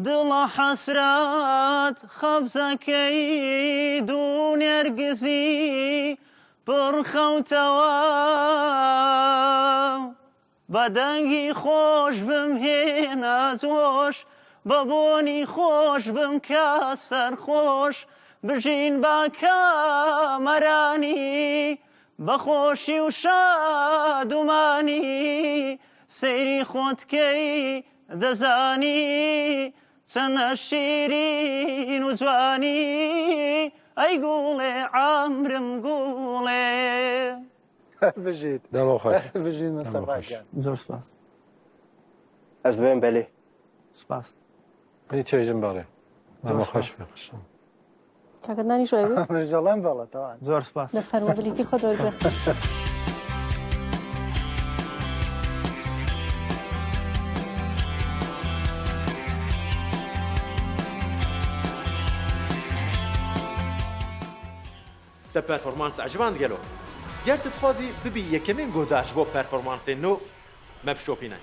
دڵ حەسرات خەبزەکەی دوو نێرگزی پڕخەوتەوە بەدەنگی خۆش بمهێنە جۆش بە بۆنی خۆش بمکە سەرخۆش بژین بە کامەرانی بەخۆشی و شادومانی سەیری خۆتکەی دەزانی چەنە شیرین و جوانی ئەی گوڵێ عەمرم گوڵێ. بژیت بژیت مەستەفاکان زۆر سپاس. ئەس دوێن بەلێ سپاس. منی چێژم باڵێ زۆر خۆش بخشم کاکەدانی شوێ منژەڵێم بەڵە تەوان زۆر سپاس. لە فەرمۆبیلیتی خۆ دەوەربێ. دە پەرفۆرمانس عجبان دگەلۆ گەر تتخوازی ببی یەکەمین گۆداش بۆ پەرفۆرمانسێ نۆ مەبشۆپینە